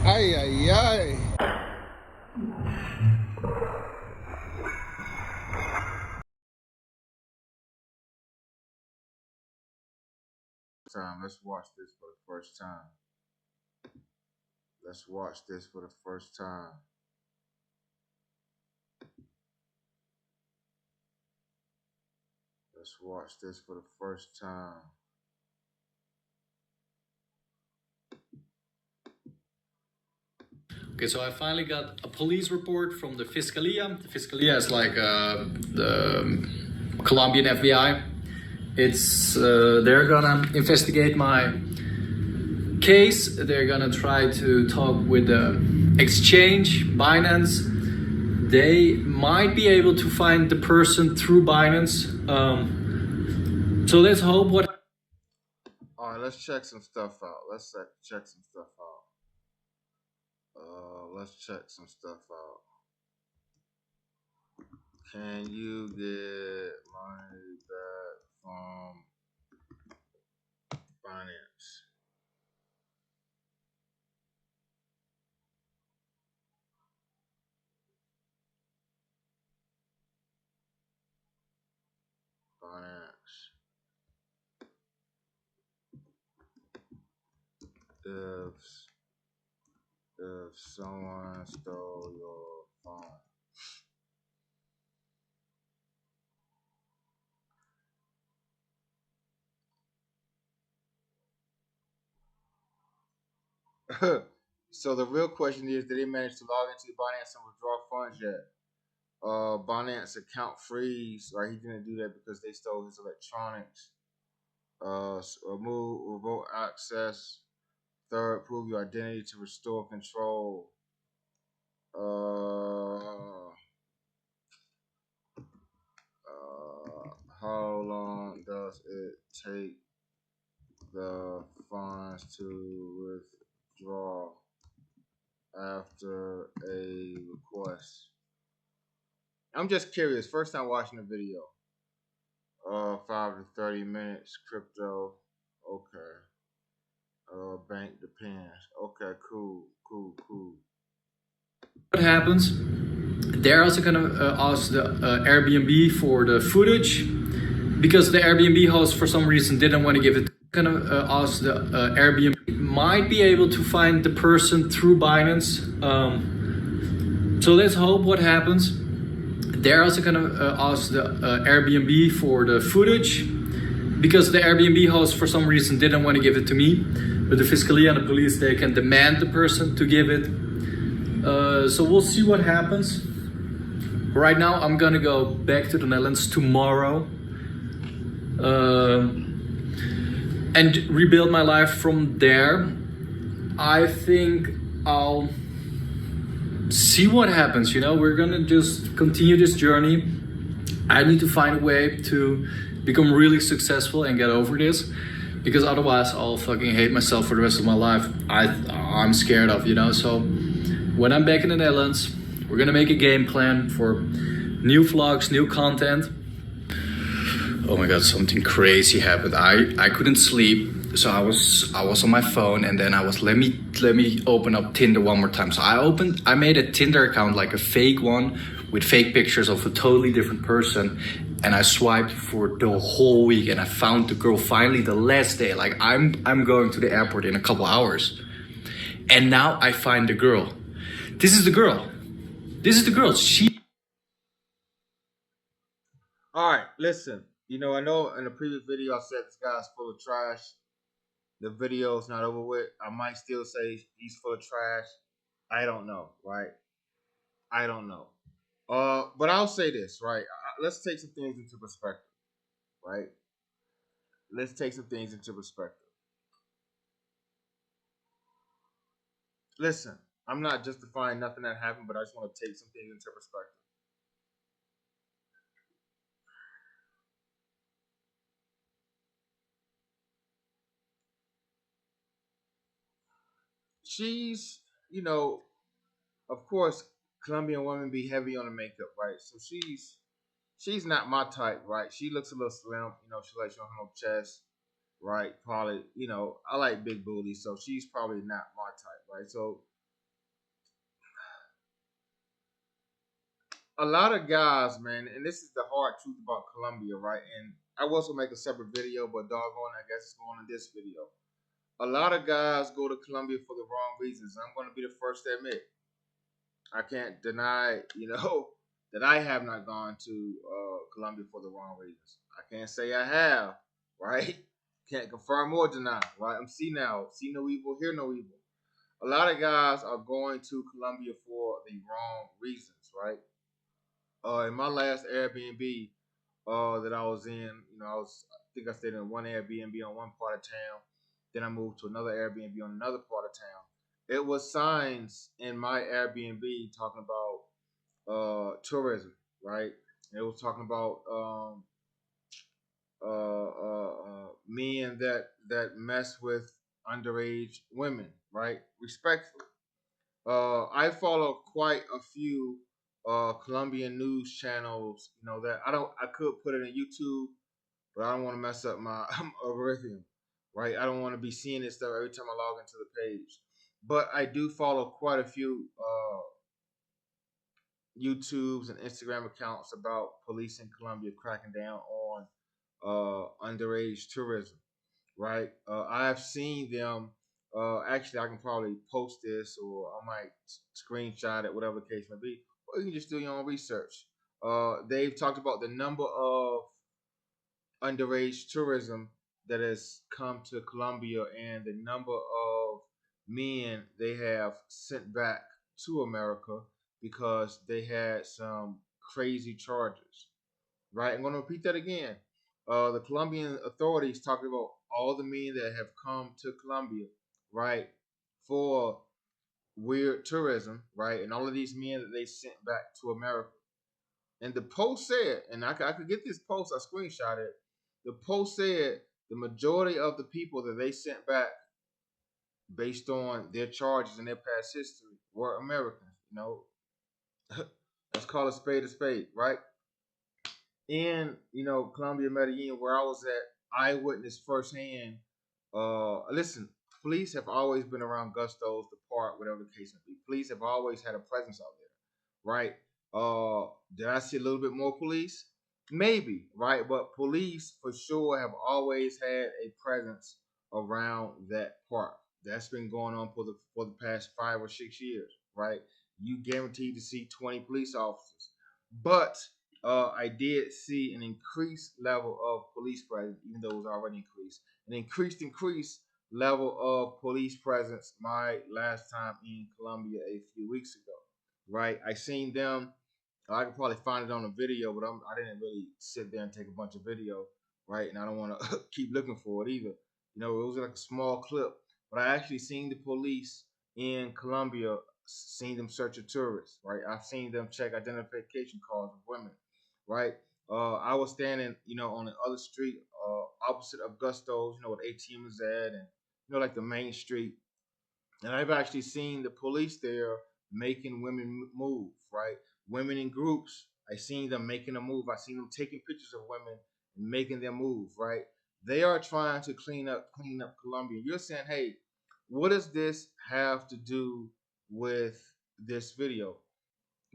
Ay, ay, ay. Let's watch this for the first time. Let's watch this for the first time. Let's watch this for the first time. Okay, so I finally got a police report from the Fiscalia. The Fiscalia is like the Colombian FBI. It's they're gonna investigate my case. They're gonna try to talk with the exchange, Binance. They might be able to find the person through Binance. So let's hope what. All right, let's check some stuff out. Check some stuff out. Let's check some stuff out. Can you get money back from Binance? Binance. If someone stole your phone. So the real question is, did they manage to log into Binance and withdraw funds yet? Binance account freeze, right? He didn't do that because they stole his electronics. Remove, revoke access. Third, prove your identity to restore control. How long does it take the funds to withdraw after a request? I'm just curious. First time watching the video. 5 to 30 minutes. Crypto. Okay. Bank depends. Okay. Cool. Cool. Cool. What happens? They're also gonna ask the Airbnb for the footage because the Airbnb host for some reason didn't want to give it. Gonna ask the Airbnb might be able to find the person through Binance. So let's hope what happens. They're also gonna ask the Airbnb for the footage because the Airbnb host for some reason didn't want to give it to me. But the Fiscalia and the police, they can demand the person to give it. So we'll see what happens. Right now, I'm gonna go back to the Netherlands tomorrow and rebuild my life from there. I think I'll see what happens. You know, we're gonna just continue this journey. I need to find a way to become really successful and get over this, because otherwise I'll fucking hate myself for the rest of my life. I'm scared of, you know. So when I'm back in the Netherlands, we're gonna make a game plan for new vlogs, new content. Oh my god, something crazy happened. I couldn't sleep, so I was on my phone, and then I was let me open up Tinder one more time. So I made a Tinder account, like a fake one with fake pictures of a totally different person, and I swiped for the whole week, and I found the girl finally the last day. Like I'm going to the airport in a couple hours, and now I find the girl. This is the girl. This is the girl. All right. Listen. I know in the previous video I said this guy's full of trash. The video's not over with. I might still say he's full of trash. I don't know, right? I don't know. But I'll say this, right? Let's take some things into perspective, right? Let's take some things into perspective. Listen, I'm not justifying nothing that happened, but I just want to take some things into perspective. She's, of course, Colombian women be heavy on the makeup, right? So she's not my type, right? She looks a little slim, she likes her no chest, right? Probably, I like big booties, so she's probably not my type, right? So A lot of guys, man, and this is the hard truth about Colombia, right? And I was gonna make a separate video, but doggone, I guess it's going in this video. A lot of guys go to Colombia for the wrong reasons. I'm gonna be the first to admit. I can't deny, that I have not gone to Colombia for the wrong reasons. I can't say I have, right? Can't confirm or deny, right? I'm see now, see no evil, hear no evil. A lot of guys are going to Colombia for the wrong reasons, right? In my last Airbnb that I was in, I think I stayed in one Airbnb on one part of town. Then I moved to another Airbnb on another part of town. It was signs in my Airbnb talking about tourism, right? It was talking about men that mess with underage women, right? Respectfully. I follow quite a few Colombian news channels. That I could put it in YouTube, but I don't want to mess up my algorithm, right? I don't want to be seeing this stuff every time I log into the page. But I do follow quite a few YouTubes and Instagram accounts about police in Colombia cracking down on underage tourism, right? I have seen them. Actually, I can probably post this, or I might screenshot it, whatever the case may be, or you can just do your own research. They've talked about the number of underage tourism that has come to Colombia and the number of men they have sent back to America because they had some crazy charges. Right? I'm going to repeat that again. The Colombian authorities talking about all the men that have come to Colombia, right, for weird tourism, right, and all of these men that they sent back to America. And the post said, and I could get this post, I screenshot it. The post said the majority of the people that they sent back based on their charges and their past history were Americans. Let's call a spade, right? In Colombia, Medellin, where I was at, I witnessed firsthand. Listen, police have always been around Gustos, the park, whatever the case may be. Police have always had a presence out there, right? Did I see a little bit more police? Maybe, right? But police for sure have always had a presence around that park. That's been going on for the past 5 or 6 years, right? You guaranteed to see 20 police officers, but I did see an increased level of police presence, even though it was already increased. An increased level of police presence my last time in Colombia a few weeks ago. Right, I seen them. I could probably find it on a video, but I didn't really sit there and take a bunch of video, right? And I don't want to keep looking for it either. It was like a small clip, but I actually seen the police in Colombia, seen them search a tourist, right? I've seen them check identification cards of women, right? I was standing, on the other street, opposite of Gusto's, where the ATM is at, and like the main street. And I've actually seen the police there making women move, right? Women in groups. I seen them making a move. I seen them taking pictures of women and making them move, right? They are trying to clean up Colombia. You're saying, hey, what does this have to do with this video?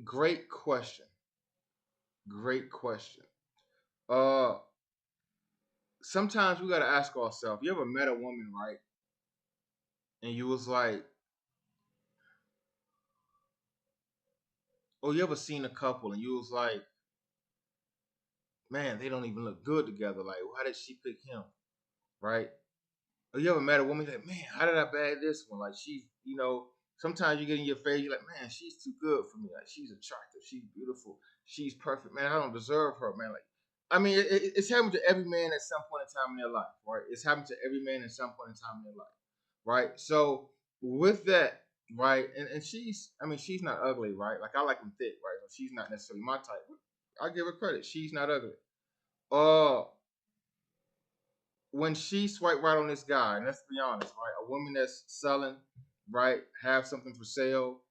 Great question. Great question. Uh Sometimes we gotta ask ourselves, you ever met a woman, right? And you was like, or you ever seen a couple and you was like, man, they don't even look good together. Like, why did she pick him? Right? Or you ever met a woman like, man, how did I bag this one? Like, she's, sometimes you get in your face, you're like, man, she's too good for me. Like, she's attractive, she's beautiful, she's perfect. Man, I don't deserve her, man. Like, I mean, it's happened to every man at some point in time in their life, right? It's happened to every man at some point in time in their life, right? So with that, right, and I mean, she's not ugly, right? Like I like them thick, right? So she's not necessarily my type. I give her credit. She's not ugly. Uh, when she swiped right on this guy, and let's be honest, right? A woman that's selling, right, have something for sale,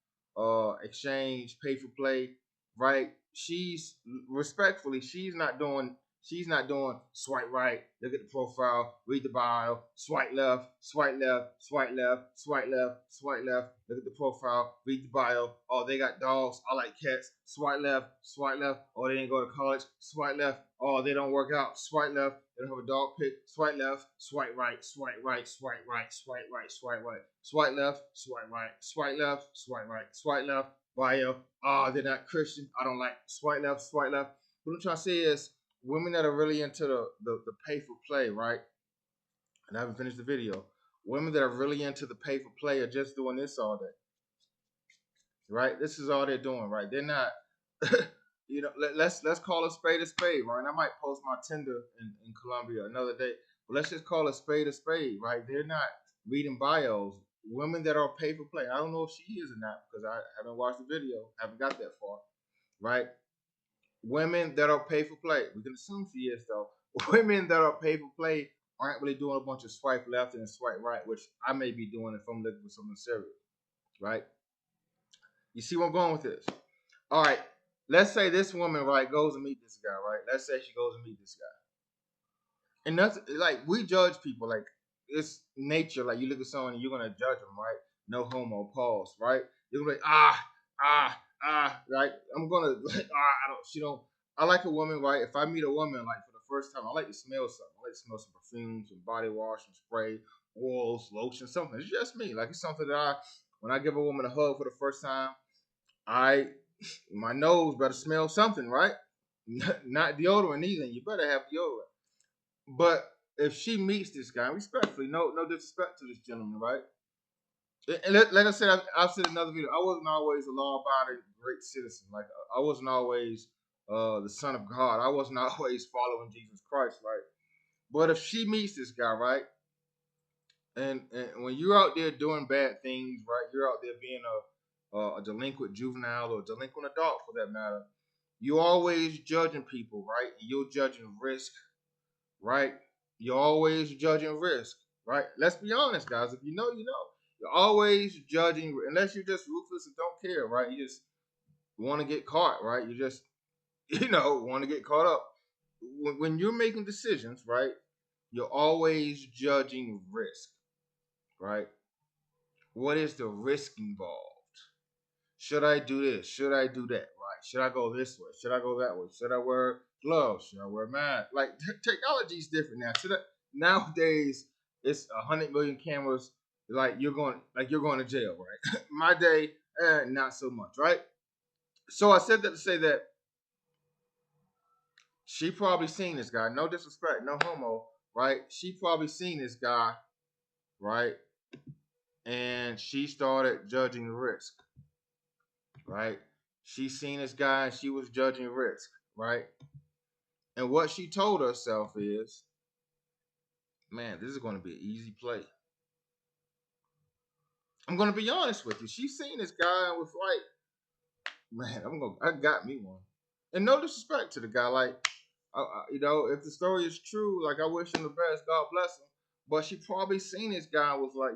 exchange, pay for play, right? She's respectfully, she's not doing. She's not doing swipe right, look at the profile, read the bio, swipe left, swipe left, swipe left, swipe left, swipe left, look at the profile, read the bio. Oh, they got dogs. I like cats. Swipe left, swipe left. Oh, they didn't go to college. Swipe left. Oh, they don't work out. Swipe left. They don't have a dog pic. Swipe left, swipe right, swipe right, swipe right, swipe right, swipe right, swipe left, swipe right, swipe left, swipe right, swipe left. Bio. Oh, they're not Christian. I don't like swipe left, swipe left. What I'm trying to say is women that are really into the pay for play, right? And I haven't finished the video. Women that are really into the pay for play are just doing this all day, right? This is all they're doing, right? They're not, let's call a spade, right? And I might post my Tinder in Colombia another day, but let's just call a spade, right? They're not reading bios. Women that are pay for play. I don't know if she is or not because I haven't watched the video, haven't got that far, right? Women that are pay for play. We can assume she is though. Women that are pay for play aren't really doing a bunch of swipe left and swipe right, which I may be doing if I'm looking for something serious, right? You see where I'm going with this? All right. Let's say this woman, right, goes and meet this guy, right? Let's say she goes and meet this guy. And that's like we judge people like it's nature. Like you look at someone and you're gonna judge them, right? No homo, pause, right? You're gonna be like, right? I'm gonna like, I don't she don't I like a woman, right? If I meet a woman like for the first time, I like to smell something. I like to smell some perfume, some body wash, some spray, oils, lotion, something. It's just me. Like it's something that when I give a woman a hug for the first time, I my nose better smell something, right? Not deodorant either. You better have deodorant. But if she meets this guy, respectfully, no disrespect to this gentleman, right? And like I said, I've said in another video, I wasn't always a law-abiding great citizen. Like I wasn't always the son of God. I wasn't always following Jesus Christ, right? But if she meets this guy, right, and when you're out there doing bad things, right, you're out there being a delinquent juvenile or a delinquent adult for that matter, you're always judging people, right? And you're judging risk, right? You're always judging risk, right? Let's be honest, guys. If you know, you know. You're always judging, unless you're just ruthless and don't care, right? You just want to get caught, right? You just, want to get caught up. When you're making decisions, right? You're always judging risk, right? What is the risk involved? Should I do this? Should I do that? Right? Should I go this way? Should I go that way? Should I wear gloves? Should I wear a mask? Like technology is different now. Nowadays it's 100 million cameras. Like you're going to jail, right? My day, not so much, right? So I said that to say that she probably seen this guy. No disrespect, no homo, right? She probably seen this guy, right? And she started judging the risk, right? She seen this guy and she was judging risk, right? And what she told herself is, man, this is going to be an easy play. I'm going to be honest with you. She seen this guy and was like, man, I got me one. And no disrespect to the guy, like, if the story is true, like I wish him the best, God bless him. But she probably seen this guy and was like,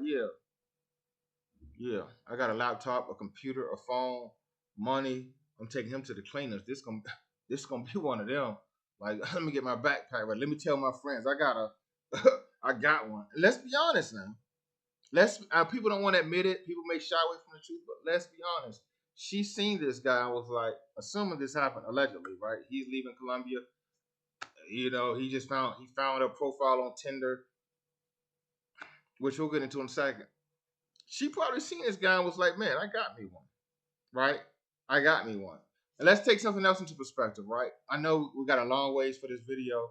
yeah, I got a laptop, a computer, a phone, money. I'm taking him to the cleaners. This gonna be one of them. Like, let me get my backpack right. Let me tell my friends I got one. Let's be honest now. People don't want to admit it. People may shy away from the truth, but let's be honest. She seen this guy and was like, assuming this happened allegedly, right? He's leaving Colombia. He found a profile on Tinder, which we'll get into in a second. She probably seen this guy and was like, man, I got me one, right? I got me one. And let's take something else into perspective, right? I know we got a long ways for this video.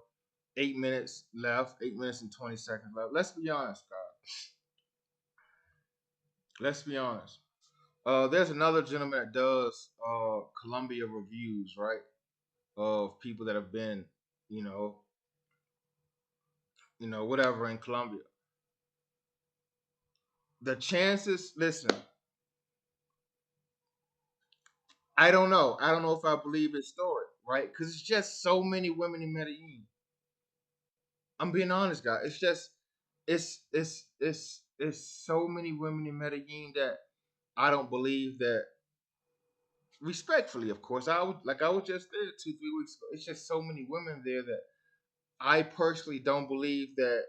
8 minutes left, 8 minutes and 20 seconds left. Let's be honest, guys. Let's be honest. There's another gentleman that does Colombia reviews, right? Of people that have been, you know, whatever in Colombia. The chances, listen, I don't know. I don't know if I believe his story, right? Because it's just so many women in Medellin. I'm being honest, guys. It's just it's so many women in Medellin that I don't believe that. Respectfully, of course, I was just there 2 3 weeks ago. It's just so many women there that I personally don't believe that.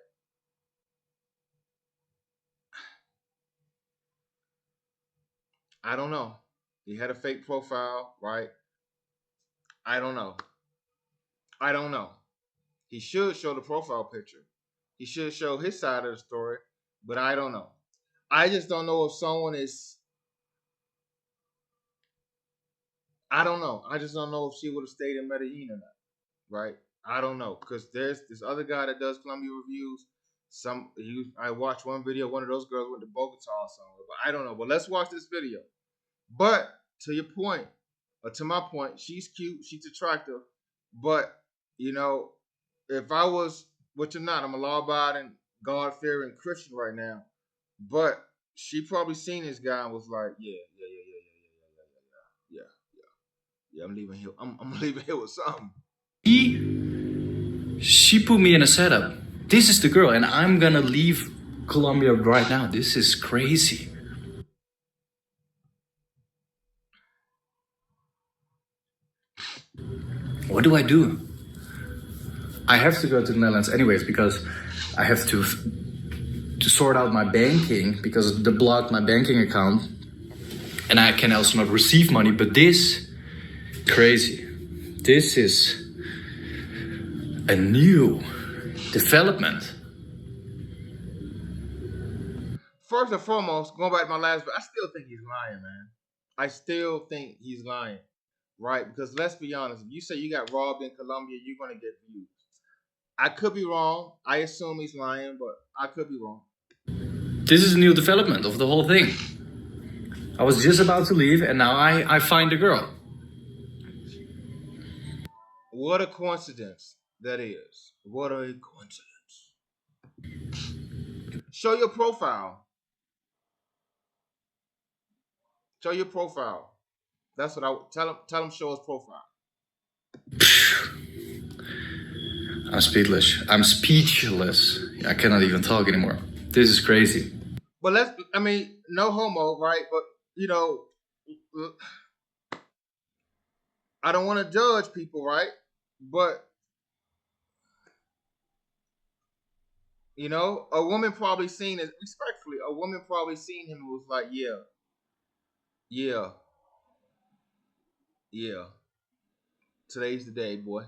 I don't know. He had a fake profile, right? I don't know. I don't know. He should show the profile picture. He should show his side of the story, but I don't know. I just don't know if someone is. I don't know. I just don't know if she would have stayed in Medellin or not. Right? I don't know because there's this other guy that does Colombia reviews. I watched one video. One of those girls went to Bogota or somewhere, but I don't know. But let's watch this video. But to your point, or to my point, she's cute. She's attractive. But you know, if I was, which I'm not, I'm a law-abiding, God-fearing Christian right now. But she probably seen this guy and was like, yeah, yeah, yeah, yeah, yeah, yeah, yeah, yeah, yeah, yeah. I'm leaving here. I'm leaving here with something. She put me in a setup. This is the girl, and I'm gonna leave Colombia right now. This is crazy. What do I do? I have to go to the Netherlands anyways because I have to sort out my banking because they blocked my banking account, and I can also not receive money. But this crazy. This is a new development. First and foremost, going back to my last, I still think he's lying, man. I still think he's lying, right? Because let's be honest, if you say you got robbed in Colombia, you're gonna get views. I could be wrong. I assume he's lying, but I could be wrong. This is a new development of the whole thing. I was just about to leave, and now I find a girl. What a coincidence that is. What a coincidence. Show your profile. Show your profile. That's what I would tell him. Tell him show his profile. I'm speechless. I'm speechless. I cannot even talk anymore. This is crazy. But I mean, no homo, right? But you know, I don't want to judge people, right? But a woman probably seen it respectfully. A woman probably seen him and was like, "Yeah, yeah, yeah. Today's the day, boy."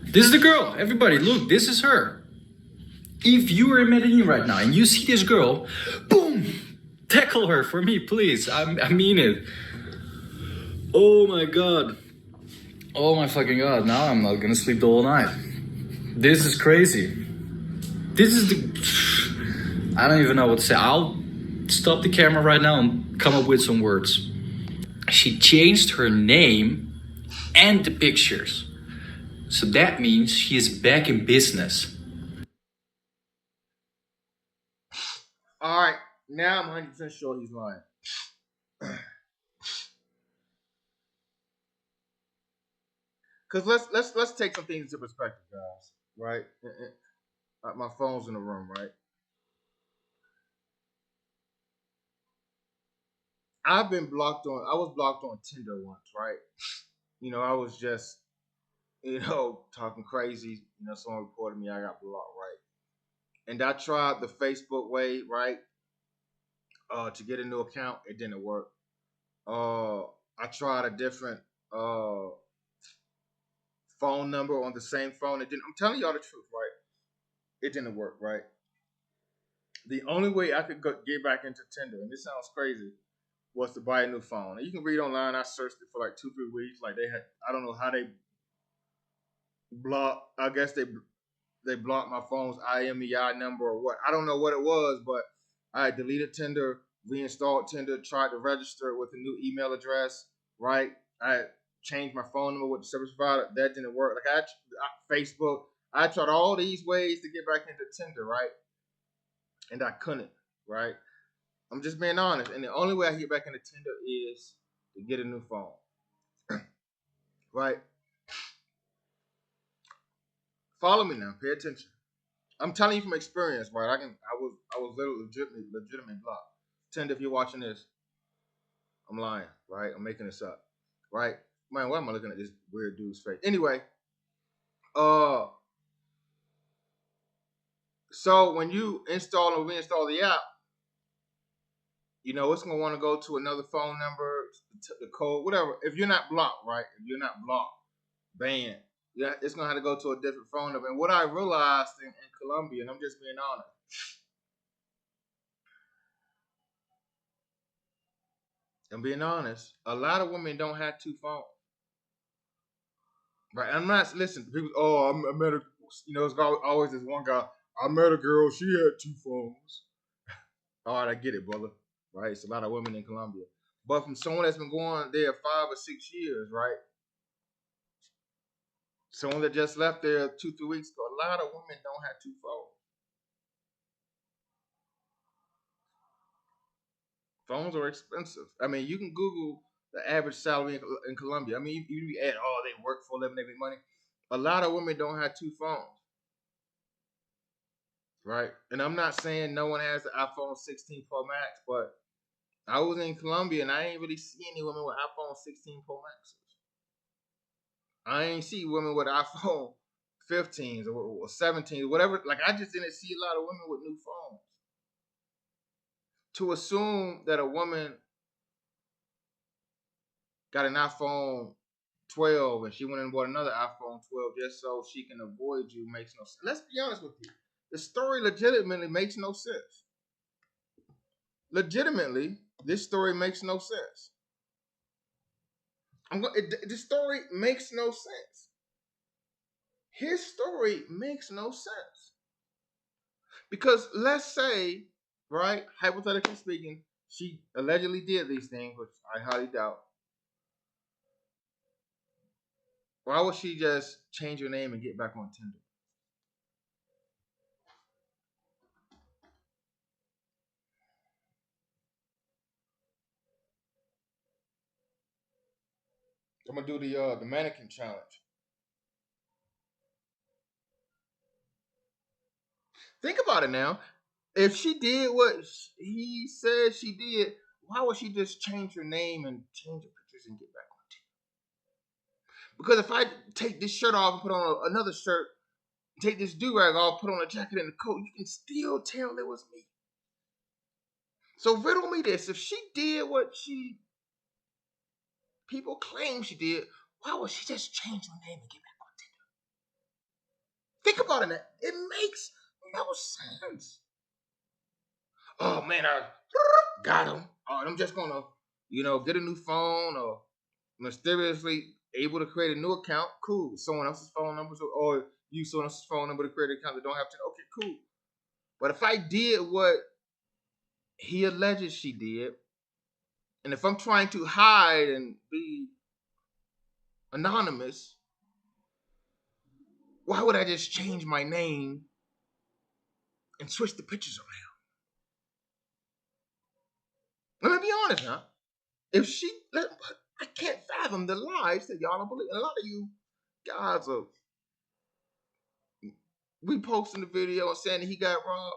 This is the girl. Everybody, look, this is her. If you are in Medellin right now and you see this girl, boom, tackle her for me, please. I mean it. Oh my god. Oh my fucking god. Now I'm not gonna sleep the whole night. This is crazy. This is the. I don't even know what to say. I'll stop the camera right now and come up with some words. She changed her name and the pictures. So that means she is back in business. All right, now I'm 100% sure he's lying. Cause let's take some things into perspective, guys. Right? My phone's in the room, right? I've been blocked on. I was blocked on Tinder once, right? I was just talking crazy. Someone reported me. I got blocked, right? And I tried the Facebook way, right? To get a new account, it didn't work. I tried a different phone number on the same phone. It didn't. I'm telling y'all the truth, right? It didn't work, right? The only way I could get back into Tinder, and this sounds crazy, was to buy a new phone. And you can read online. I searched it for like 2-3 weeks. Like they had, I don't know how they block. I guess they blocked my phone's IMEI number or what. I don't know what it was, but I deleted Tinder, reinstalled Tinder, tried to register it with a new email address. Right, I changed my phone number with the service provider. That didn't work. Like Facebook. I tried all these ways to get back into Tinder, right, and I couldn't. Right. I'm just being honest. And the only way I get back into Tinder is to get a new phone. Right? Follow me now. Pay attention. I'm telling you from experience, right? I was literally legitimately blocked. Tinder, if you're watching this, I'm lying, right? I'm making this up. Right? Man, why am I looking at this weird dude's face? Anyway, uh So when you install or reinstall the app, it's gonna want to go to another phone number, the code, whatever. If you're not blocked, right? If you're not blocked, banned, yeah, it's gonna have to go to a different phone number. And what I realized in Colombia, and I'm just being honest, a lot of women don't have two phones. Right? I'm not listen. People, oh, I met a, it's always this one guy. I met a girl. She had two phones. All right, I get it, brother. Right? It's a lot of women in Colombia, but from someone that's been going there 5 or 6 years, right? Someone that just left there 2, 3 weeks ago. A lot of women don't have two phones. Phones are expensive. I mean, you can Google the average salary in Colombia. I mean, you add, oh, they work for a living, they make money. A lot of women don't have two phones, right? And I'm not saying no one has the iPhone 16 Pro Max, but I was in Colombia and I ain't really see any women with iPhone 16 Pro Maxes. I ain't see women with iPhone 15s or 17s, whatever. Like, I just didn't see a lot of women with new phones. To assume that a woman got an iPhone 12 and she went and bought another iPhone 12 just so she can avoid you makes no sense. Let's be honest with you. The story legitimately makes no sense. Legitimately, this story makes no sense. The story makes no sense. His story makes no sense. Because let's say, right, hypothetically speaking, she allegedly did these things, which I highly doubt. Why would she just change her name and get back on Tinder? I'm gonna do the mannequin challenge. Think about it now. If she did what he said she did, why would she just change her name and change her pictures and get back on Tinder? Because if I take this shirt off and put on another shirt, take this do rag off, put on a jacket and a coat, you can still tell it was me. So riddle me this: if she did what she people claim she did, why would she just change her name and get back on Tinder? Think about it now. It makes no sense. Oh man, I got him. I'm just gonna, get a new phone or mysteriously able to create a new account. Cool. Someone else's phone number, or use someone else's phone number to create an account that don't have to. Okay, cool. But if I did what he alleges she did, and if I'm trying to hide and be anonymous, why would I just change my name and switch the pictures around? Let me be honest, huh? If she, I can't fathom the lies that y'all don't believe. And a lot of you guys are reposting the video and saying that he got robbed.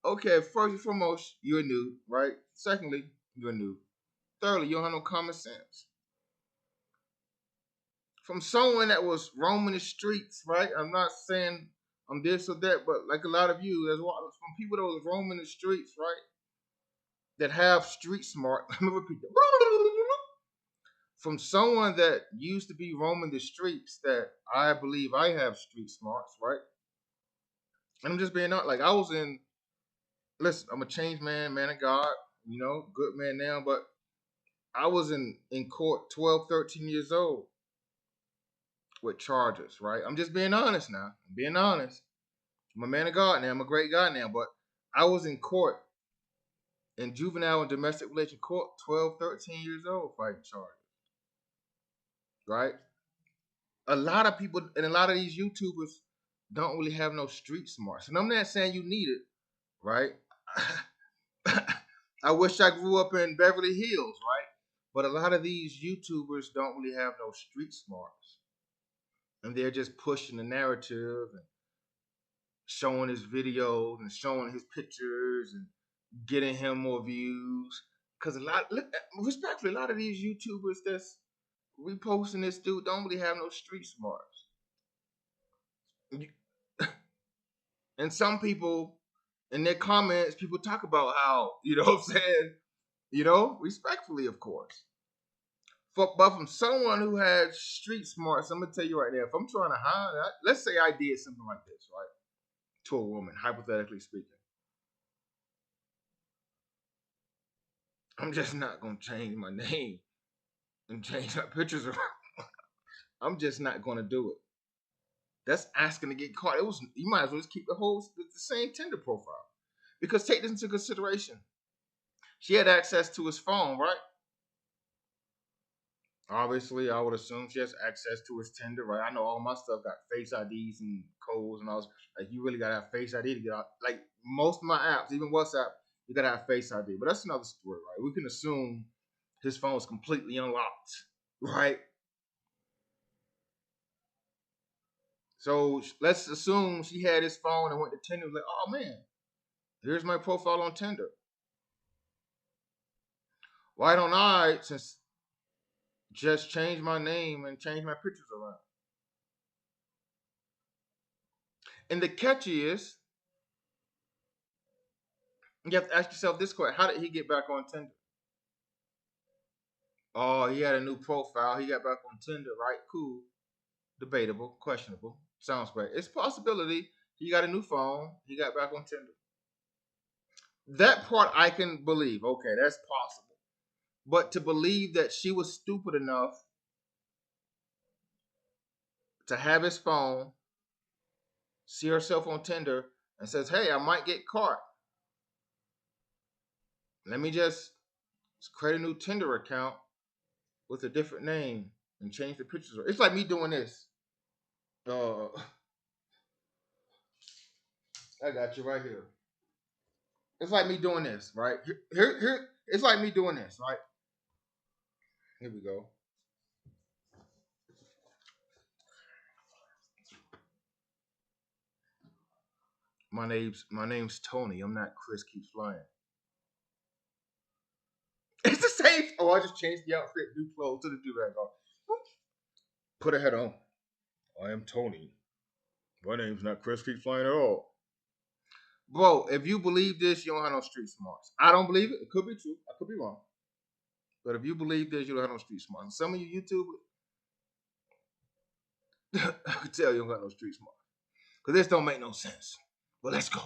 Okay, first and foremost, you're new, right? Secondly, you're new. Thirdly, you don't have no common sense. From someone that was roaming the streets, right? I'm not saying I'm this or that, but like a lot of you, there's from people that was roaming the streets, right? That have street smart. Let me repeat that. From someone that used to be roaming the streets, that I believe I have street smarts, right? And I'm just being honest. Like, I was in. Listen, I'm a changed man, man of God. Good man now, but I was in court 12, 13 years old with charges, right? I'm just being honest now. I'm being honest. I'm a man of God now. I'm a great guy now, but I was in court in juvenile and domestic relation court 12, 13 years old fighting charges, right? A lot of people and a lot of these YouTubers don't really have no street smarts. And I'm not saying you need it, right? I wish I grew up in Beverly Hills, right? But a lot of these YouTubers don't really have no street smarts. And they're just pushing the narrative and showing his videos and showing his pictures and getting him more views. Because respectfully, a lot of these YouTubers that's reposting this dude don't really have no street smarts. And some people In their comments, people talk about how, you know what I'm saying, you know, respectfully, of course. But from someone who has street smarts, I'm gonna tell you right now, if I'm trying to hide, let's say I did something like this, right, to a woman, hypothetically speaking, I'm just not gonna change my name and change my pictures around. I'm just not gonna do it. That's asking to get caught. It was you might as well just keep the same Tinder profile. Because take this into consideration. She had access to his phone, right? Obviously, I would assume she has access to his Tinder, right? I know all my stuff got face IDs and codes and all. Like you really gotta have face ID to get out. Like most of my apps, even WhatsApp, you gotta have face ID. But that's another story, right? We can assume his phone is completely unlocked, right? So let's assume she had his phone and went to Tinder. Like, oh man, here's my profile on Tinder. Why don't I just change my name and change my pictures around? And the catch is, you have to ask yourself this question: how did he get back on Tinder? Oh, he had a new profile. He got back on Tinder, right? Cool. Debatable, questionable. Sounds great. It's a possibility. He got a new phone. He got back on Tinder. That part I can believe. Okay, that's possible. But to believe that she was stupid enough to have his phone, see herself on Tinder, and says, "Hey, I might get caught. Let me just create a new Tinder account with a different name and change the pictures." It's like me doing this. Uh, I got you right here. It's like me doing this, right? Here. It's like me doing this, right? Here we go. My name's Tony. I'm not Chris keeps flying. It's the same. Oh, I just changed the outfit, new clothes to the do rag on. Put a head on. I am Tony. My name's not Chris keeps flying at all. Bro, if you believe this, you don't have no street smarts. I don't believe it. It could be true. I could be wrong. But if you believe this, you don't have no street smarts. Some of you YouTubers, I could tell you don't got no street smarts. Because this don't make no sense. But let's go.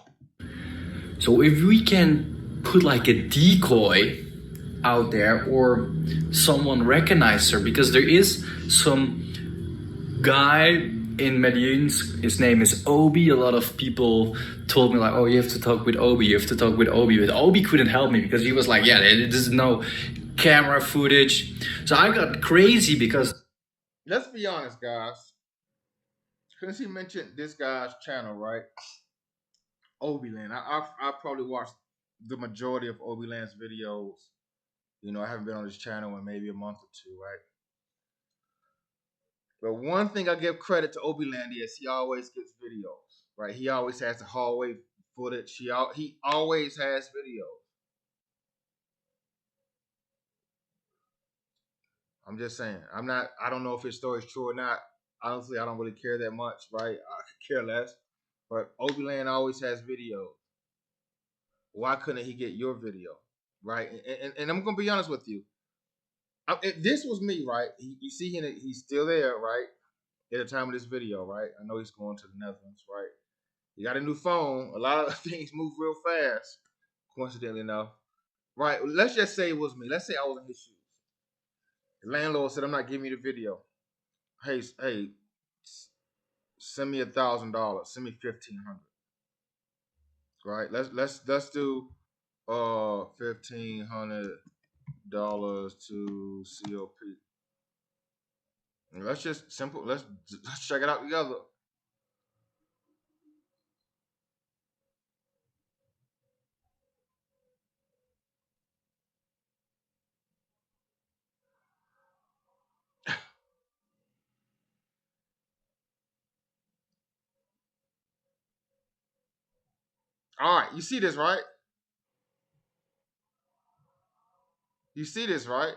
So if we can put like a decoy out there or someone recognize her, because there is some guy in Medellin, his name is Obi. A lot of people told me like, oh, you have to talk with Obi, you have to talk with Obi. But Obi couldn't help me because he was like, yeah, there's no camera footage. So I got crazy because Let's be honest, guys. Since he mentioned this guy's channel, right? Obi-Land. I probably watched the majority of Obi-Land's videos. You know, I haven't been on his channel in maybe a month or two, right? But one thing I give credit to Obi-Land is he always gets videos, right? He always has the hallway footage. He always has videos. I'm just saying. I don't know if his story is true or not. Honestly, I don't really care that much, right? I could care less. But Obi-Land always has videos. Why couldn't he get your video, right? And I'm gonna be honest with you. If this was me, right? You see, he's still there, right? At the time of this video, right? I know he's going to the Netherlands, right? He got a new phone. A lot of things move real fast. Coincidentally enough, right? Let's just say it was me. Let's say I was in his shoes. The landlord said, "I'm not giving you the video. Hey, send me $1,000. Send me 1,500. Right? Let's do $1,500 to COP. And let's just simple. Let's check it out together. All right, you see this, right? You see this, right?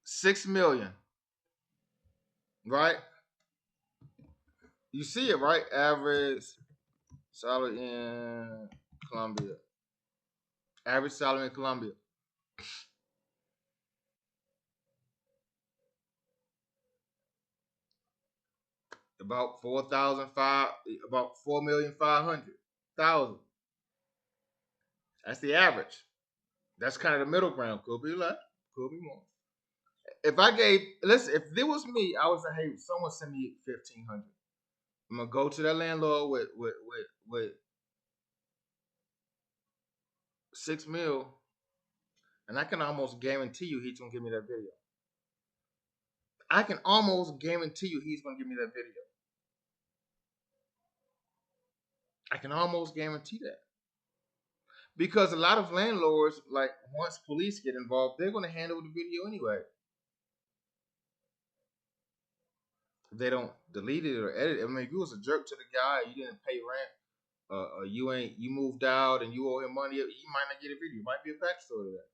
6 million, right? You see it, right? Average salary in. Colombia. Average salary in Colombia. About 4,005, about 4,500,000. That's the average. That's kind of the middle ground. Could be less, could be more. If I gave, listen, if it was me, I would say, hey, someone send me 1,500. I'm gonna go to that landlord with 6 mil, and I can almost guarantee you he's gonna give me that video. I can almost guarantee you he's gonna give me that video. I can almost guarantee that. Because a lot of landlords, like once police get involved, they're gonna hand over the video anyway. They don't delete it or edit it. I mean, if you was a jerk to the guy, you didn't pay rent, you moved out and you owe him money, you might not get a video. It might be a backstory to that.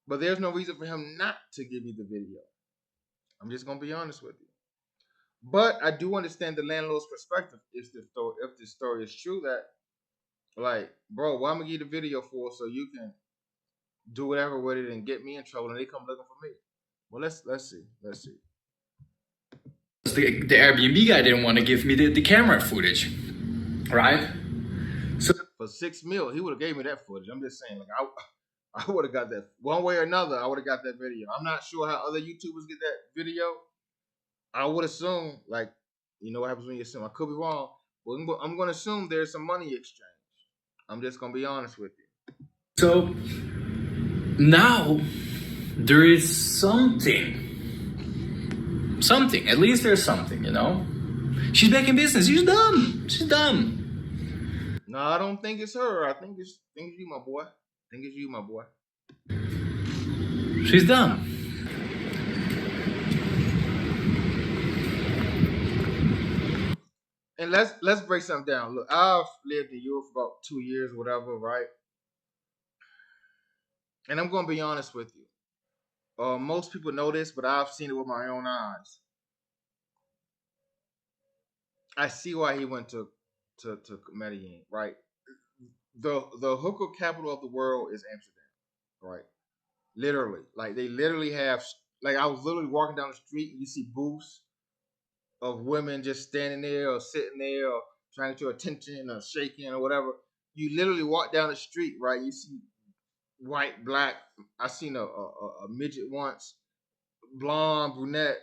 But there's no reason for him not to give you the video. I'm just gonna be honest with you. But I do understand the landlord's perspective if the story is true that, like, bro, why am I gonna give you the video for so you can do whatever with it and get me in trouble and they come looking for me. Well, let's see. The Airbnb guy didn't want to give me the camera footage, right? So For 6 mil, he would have gave me that footage. I'm just saying, like I would have got that one way or another. I would have got that video. I'm not sure how other YouTubers get that video. I would assume, like, you know what happens when you assume. I could be wrong, but I'm going to assume there's some money exchange. I'm just going to be honest with you. So now there is something. At least there's something, you know? She's back in business. She's dumb. No, I don't think it's her. I think it's you, my boy. She's dumb. And let's break something down. Look, I've lived in Europe for about 2 years, whatever, right? And I'm gonna be honest with you. Most people know this, but I've seen it with my own eyes. I see why he went to Medellin, right? The hooker capital of the world is Amsterdam, right? Literally, like they literally have. Like I was literally walking down the street, and you see booths of women just standing there or sitting there or trying to get your attention or shaking or whatever. You literally walk down the street, right? You see white, black. I seen a midget once, blonde, brunette,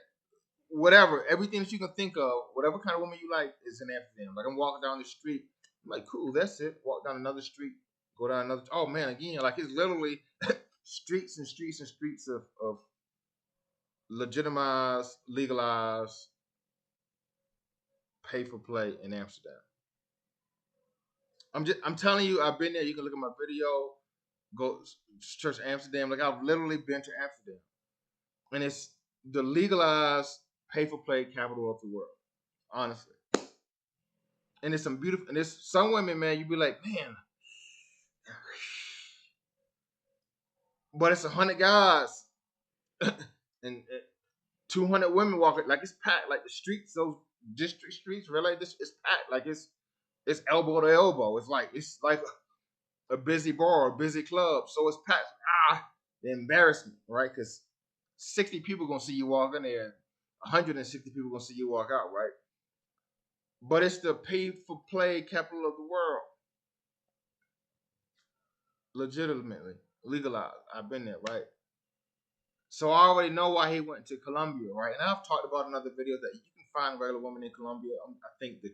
whatever. Everything that you can think of, whatever kind of woman you like, is in Amsterdam. Like I'm walking down the street, I'm like, cool, that's it. Walk down another street, go down another. Oh man, again, like it's literally streets and streets and streets of legitimized, legalized pay for play in Amsterdam. I'm telling you, I've been there. You can look at my video. Go Church Amsterdam. Like I've literally been to Amsterdam, and it's the legalized pay for play capital of the world. Honestly, and it's some beautiful. And there's some women, man. You be like, man, but it's 100 guys and 200 women walking. Like it's packed. Like the streets, those district streets, really, this it's packed. Like it's elbow to elbow. It's like a busy bar, a busy club. So it's packed. The embarrassment, right? Because 60 people gonna see you walk in there, 160 people gonna see you walk out, right? But it's the pay for play capital of the world. Legitimately legalized. I've been there, right? So I already know why he went to Colombia, right? And I've talked about in other videos that you can find a regular woman in Colombia. I think the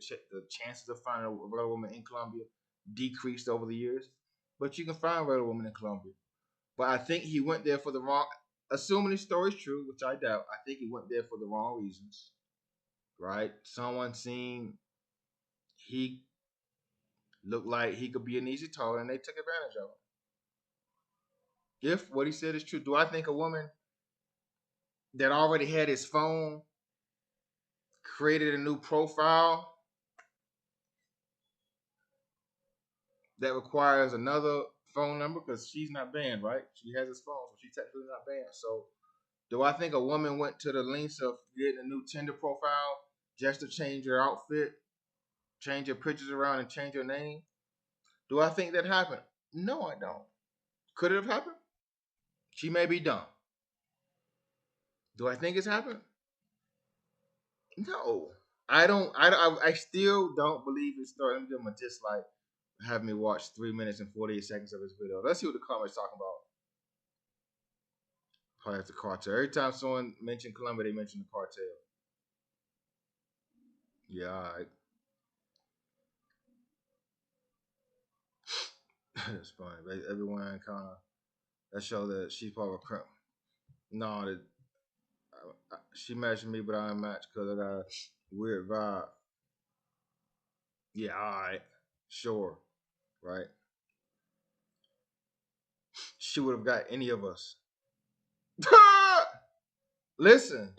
chances of finding a regular woman in Colombia decreased over the years, but you can find a regular woman in Colombia. But I think he went there for the wrong. Assuming the story's true, which I doubt, I think he went there for the wrong reasons, right? Someone seen he looked like he could be an easy target, and they took advantage of him. If what he said is true, do I think a woman that already had his phone created a new profile that requires another phone number because she's not banned, right? She has his phone, so she's technically not banned. So, do I think a woman went to the lengths of getting a new Tinder profile just to change her outfit, change her pictures around, and change her name? Do I think that happened? No, I don't. Could it have happened? She may be dumb. Do I think it's happened? No. I don't. I still don't believe his story. Let me give him a dislike. Have me watch 3 minutes and 48 seconds of his video. Let's see what the comments talking about. Probably have the cartel. Every time someone mentioned Colombia, they mention the cartel. Yeah, all right. That's funny. Everyone kind of that show that she's part of a crime. No, that she matched me, but I ain't matched because I got a weird vibe. Yeah, all right, sure, right. She would have got any of us. Listen,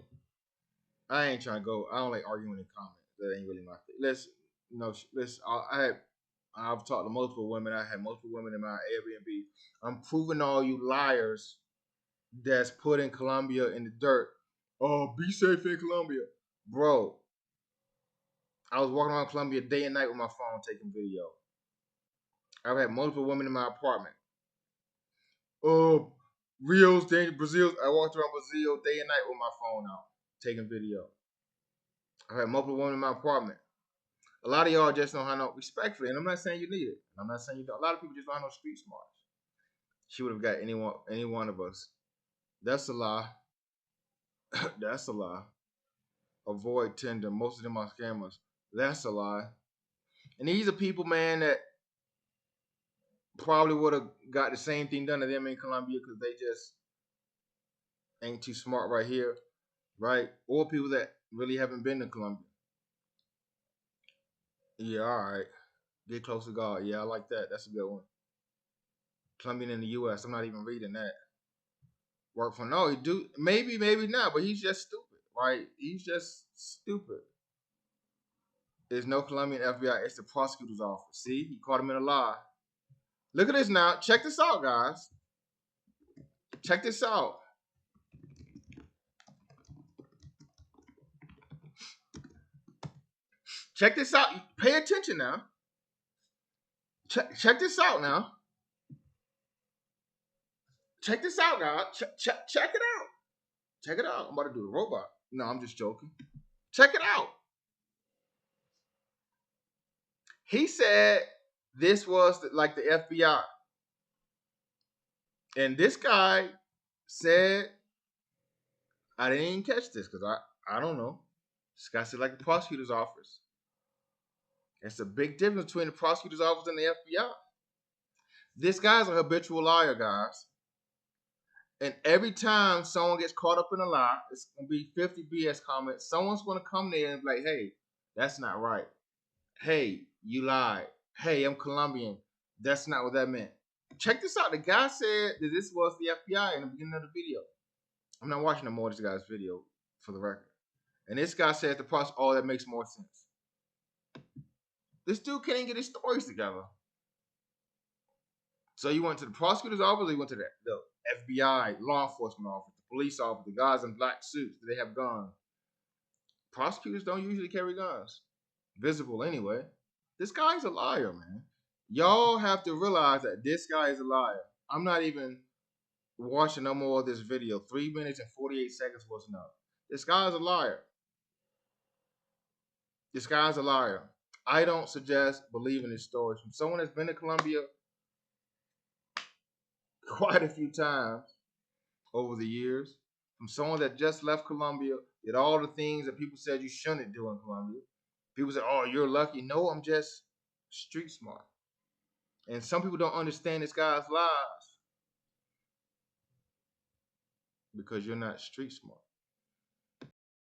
I ain't trying to go. I don't like arguing in comments. That ain't really my thing. Listen. I've talked to multiple women. I had multiple women in my Airbnb. I'm proving all you liars that's putting Colombia in the dirt. Oh, be safe in Colombia, bro. I was walking around Colombia day and night with my phone taking video. I've had multiple women in my apartment. Oh, Rio's dangerous. Brazil. I walked around Brazil day and night with my phone out taking video. I've had multiple women in my apartment. A lot of y'all just don't have no respectfully, and I'm not saying you need it. I'm not saying you don't. A lot of people just don't have no street smarts. She would have got any one of us. That's a lie. That's a lie. Avoid Tinder. Most of them are scammers. That's a lie. And these are people, man, that probably would have got the same thing done to them in Colombia because they just ain't too smart right here, right? Or people that really haven't been to Colombia. Yeah, all right. Get close to God. Yeah, I like that. That's a good one. Colombian in the U.S. I'm not even reading that. Work for no, he do maybe not, but he's just stupid, right? He's just stupid. There's no Colombian FBI. It's the prosecutor's office. See, he caught him in a lie. Look at this now. Check this out, guys. Check this out. Check this out. Pay attention now. Check this out now. Check this out, guys. Check it out. Check it out. I'm about to do the robot. No, I'm just joking. Check it out. He said this was like the FBI. And this guy said, I didn't even catch this because I don't know. This guy said like the prosecutor's office. It's a big difference between the prosecutor's office and the FBI. This guy's a habitual liar, guys. And every time someone gets caught up in a lie, it's gonna be 50 BS comments. Someone's gonna come there and be like, hey, that's not right. Hey, you lied. Hey, I'm Colombian. That's not what that meant. Check this out. The guy said that this was the FBI in the beginning of the video. I'm not watching no more of this guy's video for the record. And this guy said the process, oh, that makes more sense. This dude can't even get his stories together. So you went to the prosecutor's office, or you went to the FBI, law enforcement office, the police office, the guys in black suits. Do they have guns? Prosecutors don't usually carry guns. Visible anyway. This guy's a liar, man. Y'all have to realize that this guy is a liar. I'm not even watching no more of this video. 3 minutes and 48 seconds was enough. This guy's a liar. This guy's a liar. I don't suggest believing his stories from someone that's been to Colombia quite a few times over the years, from someone that just left Colombia, did all the things that people said you shouldn't do in Colombia. People say, oh, you're lucky. No, I'm just street smart. And some people don't understand this guy's lies because you're not street smart.